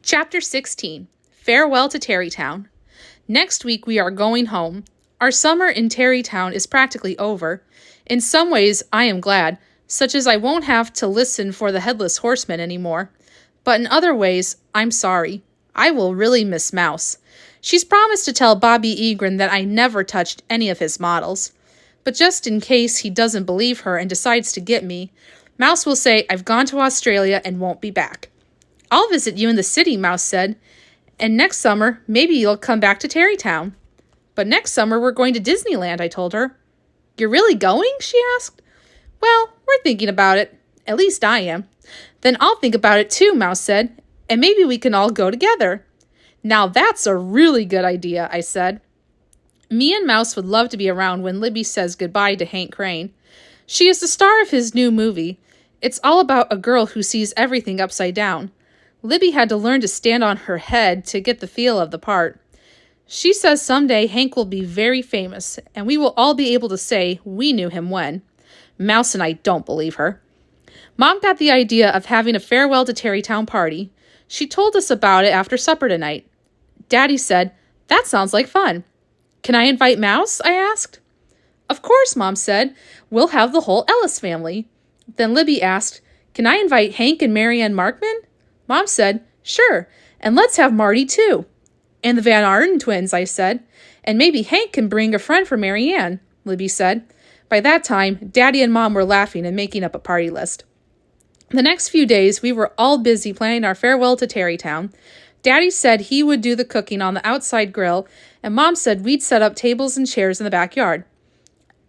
Chapter 16. Farewell to Tarrytown. Next week we are going home. Our summer in Tarrytown is practically over. In some ways, I am glad, such as I won't have to listen for the Headless Horseman anymore. But in other ways, I'm sorry. I will really miss Mouse. She's promised to tell Bobby Egrin that I never touched any of his models. But just in case he doesn't believe her and decides to get me, Mouse will say I've gone to Australia and won't be back. I'll visit you in the city, Mouse said. And next summer, maybe you'll come back to Tarrytown. But next summer we're going to Disneyland, I told her. You're really going? She asked. Well, we're thinking about it. At least I am. Then I'll think about it too, Mouse said. And maybe we can all go together. Now that's a really good idea, I said. Me and Mouse would love to be around when Libby says goodbye to Hank Crane. She is the star of his new movie. It's all about a girl who sees everything upside down. Libby had to learn to stand on her head to get the feel of the part. She says someday Hank will be very famous, and we will all be able to say we knew him when. Mouse and I don't believe her. Mom got the idea of having a farewell to Tarrytown party. She told us about it after supper tonight. Daddy said, "That sounds like fun." "Can I invite Mouse?" I asked. "Of course," Mom said. "We'll have the whole Ellis family." Then Libby asked, "Can I invite Hank and Marianne Markman?" Mom said, "Sure, and let's have Marty too." "And the Van Arden twins," I said. "And maybe Hank can bring a friend for Marianne," Libby said. By that time, Daddy and Mom were laughing and making up a party list. The next few days, we were all busy planning our farewell to Tarrytown. Daddy said he would do the cooking on the outside grill, and Mom said we'd set up tables and chairs in the backyard.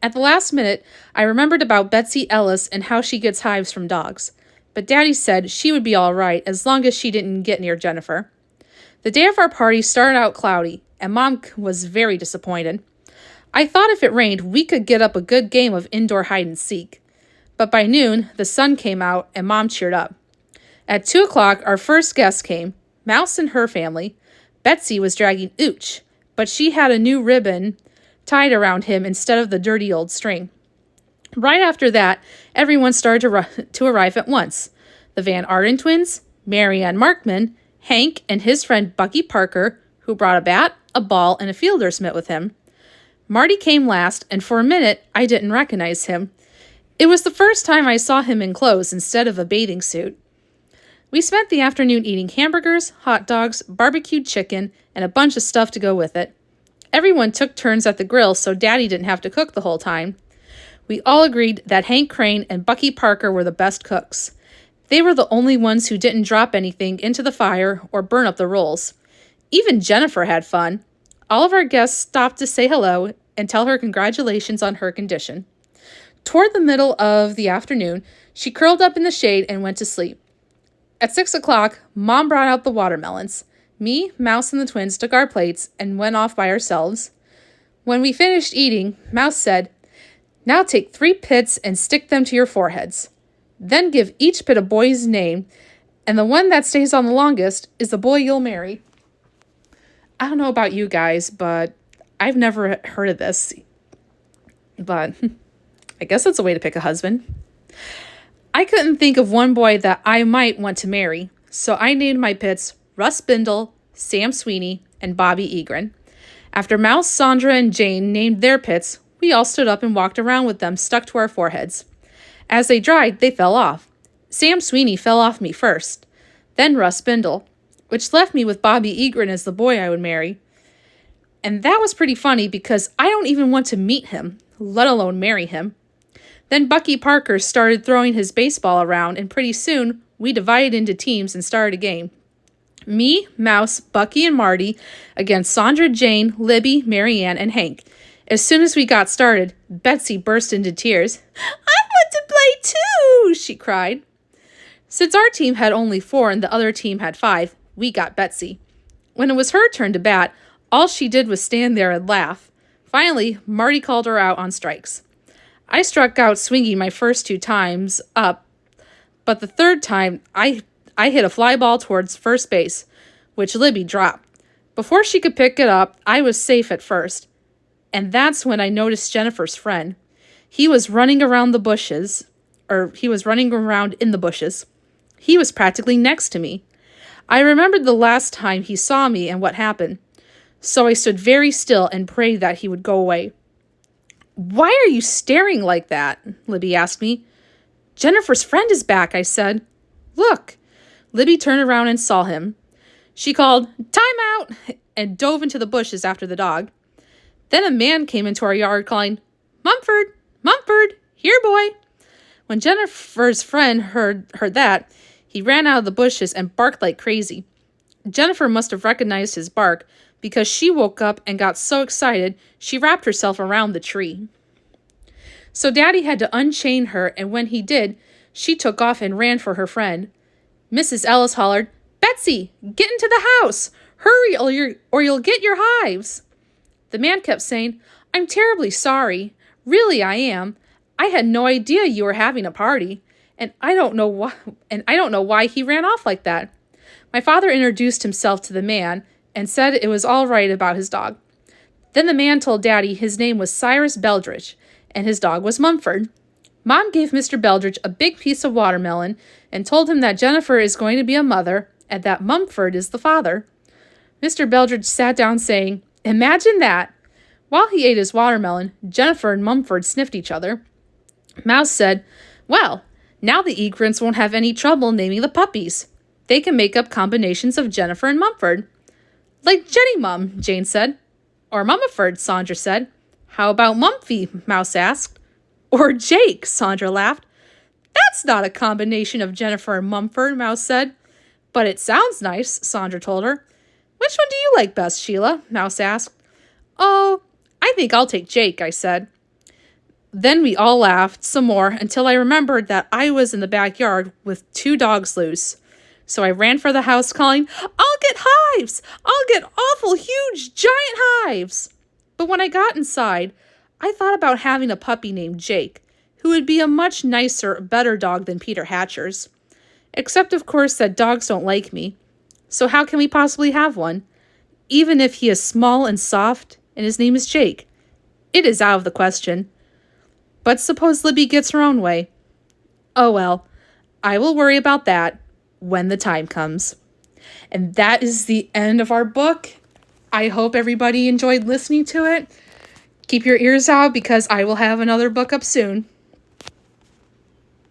At the last minute, I remembered about Betsy Ellis and how she gets hives from dogs. But Daddy said she would be all right as long as she didn't get near Jennifer. The day of our party started out cloudy, and Mom was very disappointed. I thought if it rained, we could get up a good game of indoor hide-and-seek. But by noon, the sun came out, and Mom cheered up. At 2 o'clock, our first guest came, Mouse and her family. Betsy was dragging Ooch, but she had a new ribbon tied around him instead of the dirty old string. Right after that, everyone started to arrive at once. The Van Arden twins, Marianne Markman, Hank, and his friend Bucky Parker, who brought a bat, a ball, and a fielder's mitt with him. Marty came last, and for a minute, I didn't recognize him. It was the first time I saw him in clothes instead of a bathing suit. We spent the afternoon eating hamburgers, hot dogs, barbecued chicken, and a bunch of stuff to go with it. Everyone took turns at the grill so Daddy didn't have to cook the whole time. We all agreed that Hank Crane and Bucky Parker were the best cooks. They were the only ones who didn't drop anything into the fire or burn up the rolls. Even Jennifer had fun. All of our guests stopped to say hello and tell her congratulations on her condition. Toward the middle of the afternoon, she curled up in the shade and went to sleep. At 6 o'clock, Mom brought out the watermelons. Me, Mouse, and the twins took our plates and went off by ourselves. When we finished eating, Mouse said, "Now take 3 pits and stick them to your foreheads. Then give each pit a boy's name, and the one that stays on the longest is the boy you'll marry." I don't know about you guys, but I've never heard of this. But I guess that's a way to pick a husband. I couldn't think of one boy that I might want to marry, so I named my pits Russ Bindle, Sam Sweeney, and Bobby Egrin. After Mouse, Sandra, and Jane named their pits, we all stood up and walked around with them stuck to our foreheads. As they dried, they fell off. Sam Sweeney fell off me first, then Russ Bindle, which left me with Bobby Egrin as the boy I would marry. And that was pretty funny because I don't even want to meet him, let alone marry him. Then Bucky Parker started throwing his baseball around, and pretty soon we divided into teams and started a game. Me, Mouse, Bucky, and Marty against Sandra, Jane, Libby, Marianne, and Hank. As soon as we got started, Betsy burst into tears. "I want to play too," she cried. Since our team had only 4 and the other team had 5, we got Betsy. When it was her turn to bat, all she did was stand there and laugh. Finally, Marty called her out on strikes. I struck out swinging my first 2 times up, but the third time I hit a fly ball towards first base, which Libby dropped. Before she could pick it up, I was safe at first. And that's when I noticed Jennifer's friend. He was running around in the bushes. He was practically next to me. I remembered the last time he saw me and what happened, so I stood very still and prayed that he would go away. "Why are you staring like that?" Libby asked me. "Jennifer's friend is back," I said. "Look." Libby turned around and saw him. She called, "Time out!" and dove into the bushes after the dog. Then a man came into our yard calling, "Mumford, Mumford, here, boy." When Jennifer's friend heard that, he ran out of the bushes and barked like crazy. Jennifer must have recognized his bark because she woke up and got so excited she wrapped herself around the tree. So Daddy had to unchain her, and when he did, she took off and ran for her friend. Mrs. Ellis hollered, "Betsy, get into the house! Hurry or you'll get your hives!" The man kept saying, "I'm terribly sorry. Really, I am. I had no idea you were having a party, and I don't know why he ran off like that." My father introduced himself to the man and said it was all right about his dog. Then the man told Daddy his name was Cyrus Beldridge, and his dog was Mumford. Mom gave Mr. Beldridge a big piece of watermelon and told him that Jennifer is going to be a mother and that Mumford is the father. Mr. Beldridge sat down saying, "Imagine that." While he ate his watermelon, Jennifer and Mumford sniffed each other. Mouse said, "Well, now the Egrants won't have any trouble naming the puppies. They can make up combinations of Jennifer and Mumford." "Like Jenny Mum," Jane said. "Or Mumford," Sandra said. "How about Mumphy?" Mouse asked. "Or Jake," Sandra laughed. "That's not a combination of Jennifer and Mumford," Mouse said. "But it sounds nice," Sandra told her. "Which one do you like best, Sheila?" Mouse asked. "Oh, I think I'll take Jake," I said. Then we all laughed some more until I remembered that I was in the backyard with 2 dogs loose. So I ran for the house calling, "I'll get hives! I'll get awful huge giant hives!" But when I got inside, I thought about having a puppy named Jake, who would be a much nicer, better dog than Peter Hatcher's. Except, of course, that dogs don't like me. So how can we possibly have one? Even if he is small and soft, and his name is Jake. It is out of the question. But suppose Libby gets her own way. Oh well, I will worry about that when the time comes. And that is the end of our book. I hope everybody enjoyed listening to it. Keep your ears out because I will have another book up soon.